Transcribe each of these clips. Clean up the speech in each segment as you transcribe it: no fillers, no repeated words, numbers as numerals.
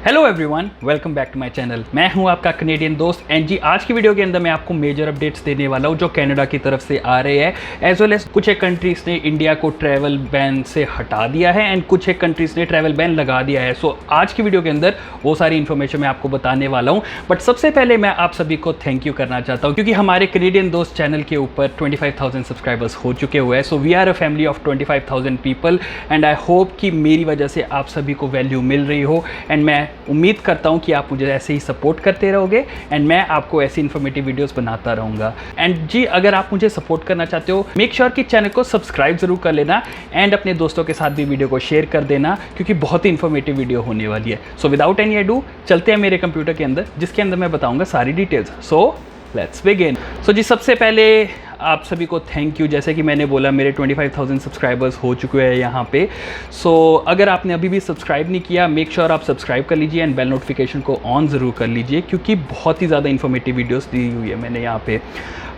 Hello everyone, welcome back to my channel. मैं हूं आपका कनेडियन दोस्त एंड जी, आज की वीडियो के अंदर मैं आपको मेजर अपडेट्स देने वाला हूं जो कनाडा की तरफ से आ रहे हैं, एज वेल एज कुछ एक कंट्रीज़ ने इंडिया को ट्रैवल बैन से हटा दिया है एंड कुछ एक कंट्रीज़ ने ट्रैवल बैन लगा दिया है। सो आज की वीडियो के अंदर वो सारी इन्फॉर्मेशन मैं आपको बताने वाला हूँ। बट सबसे पहले मैं आप सभी को थैंक यू करना चाहता हूँ क्योंकि हमारे कनेडियन दोस्त चैनल के ऊपर 25,000 सब्सक्राइबर्स हो चुके हुए हैं। So we are a family of 25,000 people and I hope कि मेरी वजह से आप सभी को वैल्यू मिल रही हो एंड मैं उम्मीद करता हूँ कि आप मुझे ऐसे ही सपोर्ट करते रहोगे एंड मैं आपको ऐसी इन्फॉर्मेटिव वीडियोस बनाता रहूँगा। एंड जी, अगर आप मुझे सपोर्ट करना चाहते हो, मेक श्योर कि चैनल को सब्सक्राइब ज़रूर कर लेना एंड अपने दोस्तों के साथ भी वीडियो को शेयर कर देना क्योंकि बहुत ही इन्फॉर्मेटिव वीडियो होने वाली है। सो विदाउट एनी अडू चलते हैं मेरे कंप्यूटर के अंदर जिसके अंदर मैं बताऊँगा सारी details. So let's begin. So जी, सबसे पहले आप सभी को थैंक यू। जैसे कि मैंने बोला, मेरे 25,000 सब्सक्राइबर्स हो चुके हैं यहाँ पे। सो अगर आपने अभी भी सब्सक्राइब नहीं किया, मेक श्योर आप सब्सक्राइब कर लीजिए एंड बेल नोटिफिकेशन को ऑन ज़रूर कर लीजिए क्योंकि बहुत ही ज़्यादा इन्फॉर्मेटिव वीडियोस दी हुई है मैंने यहाँ पे।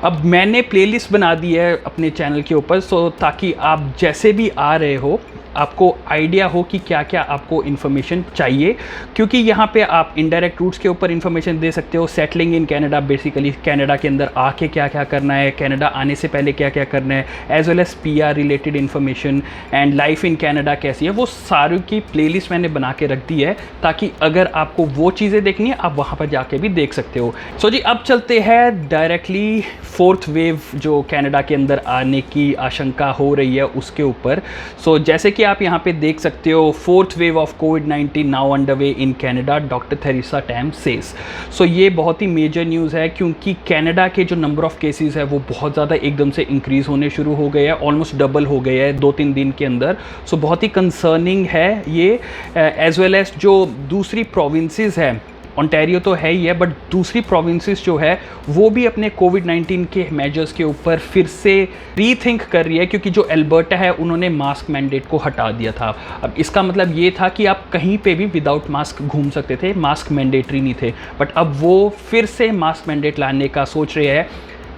अब मैंने प्लेलिस्ट बना दी है अपने चैनल के ऊपर, सो ताकि आप जैसे भी आ रहे हो आपको आइडिया हो कि क्या क्या आपको इन्फॉर्मेशन चाहिए, क्योंकि यहाँ पे आप इनडायरेक्ट रूट्स के ऊपर इन्फॉर्मेशन दे सकते हो। Settling in Canada, basically Canada के अंदर आके क्या क्या करना है, कनाडा आने से पहले क्या क्या करना है, as well as PR related information and life in Canada कैसी है, वो सारी की प्लेलिस्ट मैंने बना के रख दी है ताकि अगर आपको वो चीज़ें देखनी है आप वहाँ पर जाके भी देख सकते हो। सो जी, अब चलते हैं डायरेक्टली फोर्थ वेव जो कनाडा के अंदर आने की आशंका हो रही है उसके ऊपर। सो जैसे कि आप यहाँ पे देख सकते हो, फोर्थ वेव ऑफ कोविड-19 now under way in Canada, doctor Theresa Tam says. So ये बहुत ही मेजर न्यूज़ है क्योंकि कनाडा के जो नंबर ऑफ केसेस है वो बहुत ज़्यादा एकदम से इंक्रीज़ होने शुरू हो गए हैं, ऑलमोस्ट डबल हो गए हैं 2-3 दिन के अंदर। सो बहुत ही कंसर्निंग है ये, एज वेल एज जो दूसरी प्रोविंसेस है, ओंटारियो तो है ही है बट दूसरी प्रोविंसेस जो है वो भी अपने कोविड-19 के मेजर्स के ऊपर फिर से रीथिंक कर रही है क्योंकि जो अल्बर्टा है उन्होंने मास्क मैंडेट को हटा दिया था। अब इसका मतलब ये था कि आप कहीं पे भी विदाउट मास्क घूम सकते थे, मास्क मैंडेटरी नहीं थे, बट अब वो फिर से मास्क मैंडेट लाने का सोच रहे हैं।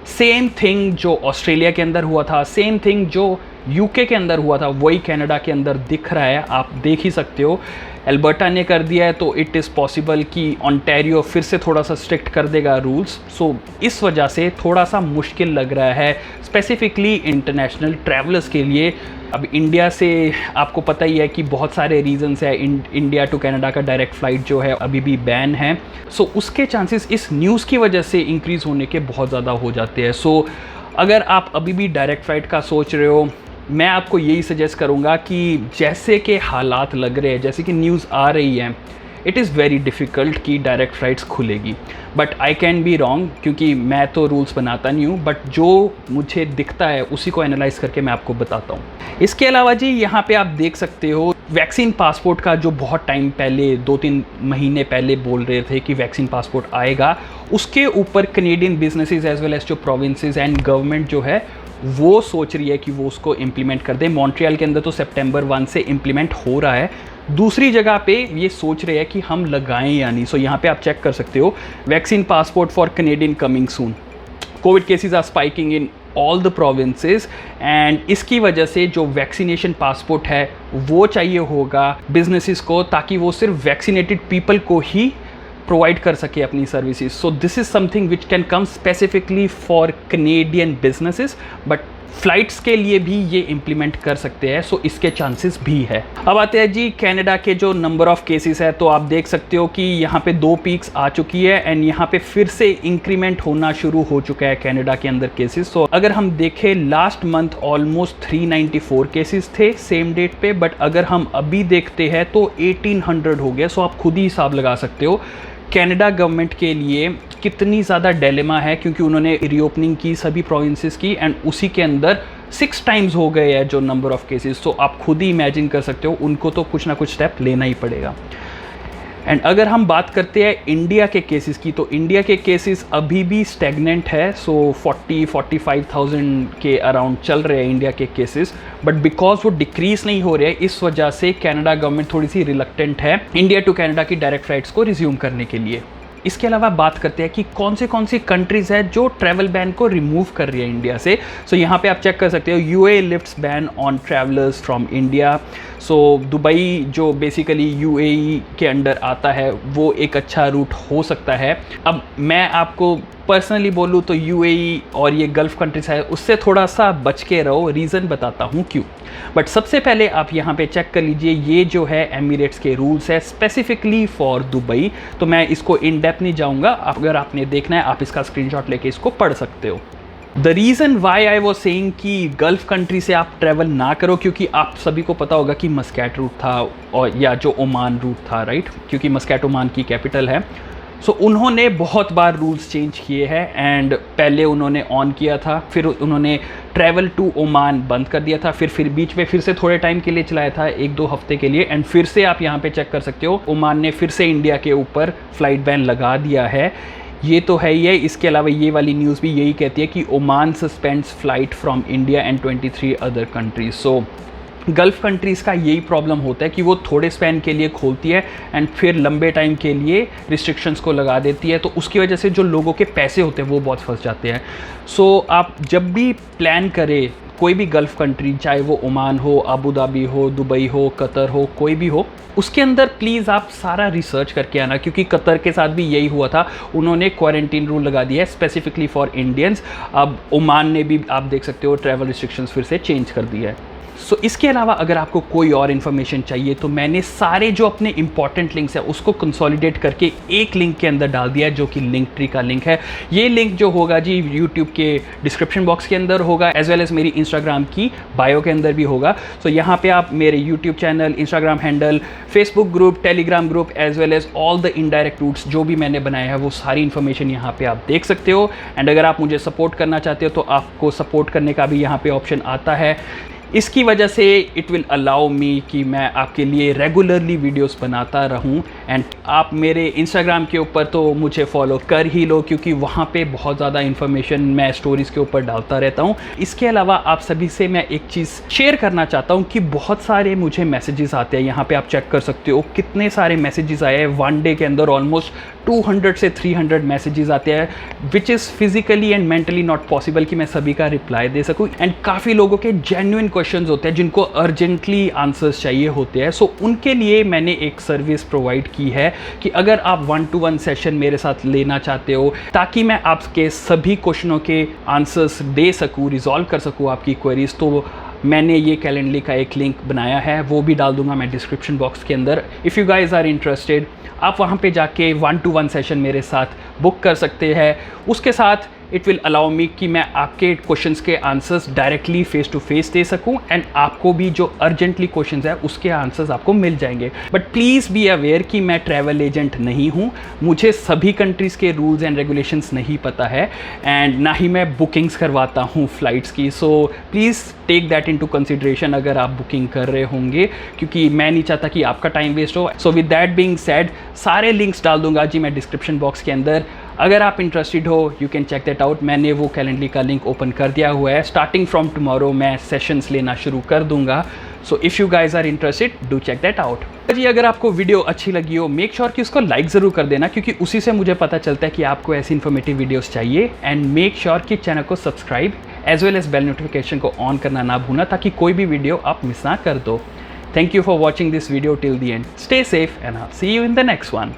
सेम थिंग जो ऑस्ट्रेलिया के अंदर हुआ था, सेम थिंग जो यूके के अंदर हुआ था, वही कनाडा के अंदर दिख रहा है, आप देख ही सकते हो। अल्बर्टा ने कर दिया है तो इट इज़ पॉसिबल कि ओंटारियो फिर से थोड़ा सा स्ट्रिक्ट कर देगा रूल्स। सो इस वजह से थोड़ा सा मुश्किल लग रहा है स्पेसिफिकली इंटरनेशनल ट्रैवलर्स के लिए। अब इंडिया से आपको पता ही है कि बहुत सारे रीजंस है, इंडिया टू कनाडा का डायरेक्ट फ़्लाइट जो है अभी भी बैन है। सो उसके चांसेस इस न्यूज़ की वजह से इंक्रीज़ होने के बहुत ज़्यादा हो जाते हैं। सो अगर आप अभी भी डायरेक्ट फ़्लाइट का सोच रहे हो, मैं आपको यही सजेस्ट करूँगा कि जैसे कि हालात लग रहे हैं, जैसे कि न्यूज़ आ रही है, इट इज़ वेरी डिफ़िकल्ट कि डायरेक्ट फ़्लाइट्स खुलेगी। But I can be wrong क्योंकि मैं तो रूल्स बनाता नहीं हूँ, बट जो मुझे दिखता है उसी को एनालाइज करके मैं आपको बताता हूँ। इसके अलावा जी, यहाँ पे आप देख सकते हो वैक्सीन पासपोर्ट का जो बहुत टाइम पहले 2-3 महीने पहले बोल रहे थे कि वैक्सीन पासपोर्ट आएगा, उसके ऊपर Canadian businesses as well as जो प्रोविंसेस एंड गवर्नमेंट जो है वो सोच रही है कि वो उसको इम्प्लीमेंट कर दे। मॉन्ट्रियल के अंदर तो सितंबर 1 से इम्प्लीमेंट हो रहा है, दूसरी जगह पे ये सोच रहे हैं कि हम लगाएं या नहीं। सो यहाँ पे आप चेक कर सकते हो, vaccine passport for Canadian coming soon, COVID cases are spiking in all the provinces and इसकी वजह से जो वैक्सीनेशन पासपोर्ट है वो चाहिए होगा बिजनेसेस को ताकि वो सिर्फ वैक्सीनेटेड पीपल को ही प्रोवाइड कर सके अपनी services. So this is something which can come specifically for Canadian businesses, but flights के लिए भी ये इम्प्लीमेंट कर सकते हैं। सो इसके चांसेस भी है। अब आते हैं जी कनाडा के जो नंबर ऑफ केसेस है, तो आप देख सकते हो कि यहाँ पे 2 पीक्स आ चुकी है एंड यहाँ पे फिर से इंक्रीमेंट होना शुरू हो चुका है कनाडा के अंदर केसेस। सो अगर हम देखें, लास्ट मंथ ऑलमोस्ट 394 केसेस थे सेम डेट पे, बट अगर हम अभी देखते हैं तो 1800 हो गया। सो आप खुद ही हिसाब लगा सकते हो कनाडा गवर्नमेंट के लिए कितनी ज़्यादा डिलेमा है क्योंकि उन्होंने रीओपनिंग की सभी प्रोविंसेस की एंड उसी के अंदर 6 टाइम्स हो गए हैं जो नंबर ऑफ केसेस। तो आप खुद ही इमेजिन कर सकते हो उनको तो कुछ ना कुछ स्टेप लेना ही पड़ेगा। एंड अगर हम बात करते हैं इंडिया के केसेस की, तो इंडिया के केसेस अभी भी स्टैग्नेंट है। सो 40-45,000 के अराउंड चल रहे हैं इंडिया के केसेस, बट बिकॉज वो डिक्रीज नहीं हो रहे, इस वजह से कनाडा गवर्नमेंट थोड़ी सी रिलक्टेंट है इंडिया टू कनाडा की डायरेक्ट फ्लाइट्स को रिज्यूम करने के लिए। इसके अलावा बात करते हैं कि कौन सी कंट्रीज़ है जो ट्रैवल बैन को रिमूव कर रही है इंडिया से। सो यहाँ पे आप चेक कर सकते हो, UAE lifts ban on travellers from India. So Dubai जो बेसिकली यूएई के अंडर आता है वो एक अच्छा रूट हो सकता है। अब मैं आपको पर्सनली बोलूँ तो यूएई और ये गल्फ़ कंट्रीज है उससे थोड़ा सा बच के रहो, रीज़न बताता हूँ क्यों। बट सबसे पहले आप यहाँ पे चेक कर लीजिए, ये जो है एमिरेट्स के रूल्स है स्पेसिफिकली फॉर दुबई। तो मैं इसको इन डेप्थ नहीं जाऊँगा, अगर आपने देखना है आप इसका स्क्रीनशॉट लेके इसको पढ़ सकते हो। The reason why I was saying कि गल्फ़ कंट्री से आप ट्रैवल ना करो, क्योंकि आप सभी को पता होगा कि मस्कैट रूट था और या जो ओमान रूट था, राइट, क्योंकि मस्कैट ओमान की कैपिटल है। सो उन्होंने बहुत बार रूल्स चेंज किए हैं एंड पहले उन्होंने ऑन किया था, फिर उन्होंने ट्रैवल टू ओमान बंद कर दिया था, फिर बीच में फिर से थोड़े टाइम के लिए चलाया था, 1-2 हफ्ते के लिए, एंड फिर से आप यहाँ पे चेक कर सकते हो ओमान ने फिर से इंडिया के ऊपर फ़्लाइट बैन लगा दिया है। ये तो है ही है। इसके अलावा ये वाली न्यूज़ भी यही कहती है कि Oman suspends flight from India and 23 other countries. So gulf countries का यही प्रॉब्लम होता है कि वो थोड़े स्पैन के लिए खोलती है एंड फिर लंबे टाइम के लिए रिस्ट्रिक्शंस को लगा देती है, तो उसकी वजह से जो लोगों के पैसे होते हैं वो बहुत फंस जाते हैं। सो आप जब भी प्लान करें कोई भी गल्फ़ कंट्री, चाहे वो ओमान हो, अबू धाबी हो, दुबई हो, कतर हो, कोई भी हो, उसके अंदर प्लीज़ आप सारा रिसर्च करके आना, क्योंकि कतर के साथ भी यही हुआ था, उन्होंने क्वारंटीन रूल लगा दिया है स्पेसिफिकली फॉर इंडियंस। अब ओमान ने भी आप देख सकते हो ट्रैवल रिस्ट्रिक्शंस फिर से चेंज कर दिया है। सो इसके अलावा अगर आपको कोई और इन्फॉर्मेशन चाहिए तो मैंने सारे जो अपने इंपॉर्टेंट लिंक्स है उसको कंसोलिडेट करके एक लिंक के अंदर डाल दिया है, जो कि लिंक ट्री का लिंक है। ये लिंक जो होगा जी यूट्यूब के डिस्क्रिप्शन बॉक्स के अंदर होगा, एज वेल एज मेरी इंस्टाग्राम की बायो के अंदर भी होगा। सो यहाँ पे आप मेरे YouTube channel, Instagram handle, Facebook group, Telegram group, as well as all the indirect routes जो भी मैंने बनाया है वो सारी इन्फॉर्मेशन यहाँ पे आप देख सकते हो। एंड अगर आप मुझे सपोर्ट करना चाहते हो तो आपको सपोर्ट करने का भी यहाँ पे ऑप्शन आता है। इसकी वजह से इट विल अलाउ मी कि मैं आपके लिए रेगुलरली वीडियोस बनाता रहूं। एंड आप मेरे इंस्टाग्राम के ऊपर तो मुझे फॉलो कर ही लो, क्योंकि वहाँ पे बहुत ज़्यादा इन्फॉर्मेशन मैं स्टोरीज़ के ऊपर डालता रहता हूँ। इसके अलावा आप सभी से मैं एक चीज़ शेयर करना चाहता हूँ कि बहुत सारे मुझे मैसेजेस आते हैं, यहाँ पे आप चेक कर सकते हो कितने सारे मैसेजेस आए हैं। 1 डे के अंदर ऑलमोस्ट 200 से 300 मैसेजेस आते हैं, which is physically and mentally not possible कि मैं सभी का रिप्लाई दे सकूँ। एंड काफ़ी लोगों के जेन्युइन क्वेश्चंस होते हैं जिनको अर्जेंटली आंसर्स चाहिए होते हैं। सो उनके लिए मैंने एक सर्विस प्रोवाइड की है कि अगर आप 1-to-1 सेशन मेरे साथ लेना चाहते हो ताकि मैं आपके सभी क्वेश्चनों के आंसर्स दे सकूँ, रिजॉल्व कर सकूँ आपकी क्वेरीज, तो मैंने ये कैलेंडली का एक लिंक बनाया है, वो भी डाल दूंगा मैं डिस्क्रिप्शन बॉक्स के अंदर। If you guys are interested आप वहाँ पे जाके 1-to-1 सेशन मेरे साथ बुक कर सकते हैं। उसके साथ इट विल अलाउ मी कि मैं आपके क्वेश्चंस के answers directly face to face दे सकूं एंड आपको भी जो अर्जेंटली क्वेश्चंस है उसके आंसर्स आपको मिल जाएंगे। बट प्लीज़ बी अवेयर कि मैं ट्रैवल एजेंट नहीं हूं, मुझे सभी कंट्रीज़ के रूल्स एंड रेगुलेशंस नहीं पता है एंड ना ही मैं बुकिंग्स करवाता हूं फ़्लाइट्स की। So please take that into consideration अगर आप बुकिंग कर रहे होंगे, क्योंकि मैं नहीं चाहता कि आपका टाइम वेस्ट हो। So with that being said सारे लिंक्स डाल दूंगा जी मैं डिस्क्रिप्शन बॉक्स के अंदर। अगर आप इंटरेस्टेड हो you can check that out. मैंने वो कैलेंडली का लिंक ओपन कर दिया हुआ है। स्टार्टिंग फ्रॉम टुमारो मैं सेशंस लेना शुरू कर दूंगा। So if you guys are interested do check that out. जी अगर आपको वीडियो अच्छी लगी हो मेक श्योर कि उसको लाइक ज़रूर कर देना, क्योंकि उसी से मुझे पता चलता है कि आपको ऐसी इन्फॉर्मेटिव वीडियोस चाहिए। एंड मेक श्योर कि चैनल को subscribe as well as bell notification को ऑन करना ना भूलना, ताकि कोई भी वीडियो आप मिस ना कर दो। Thank you for watching this video till the end. Stay safe and I will see you in the next one.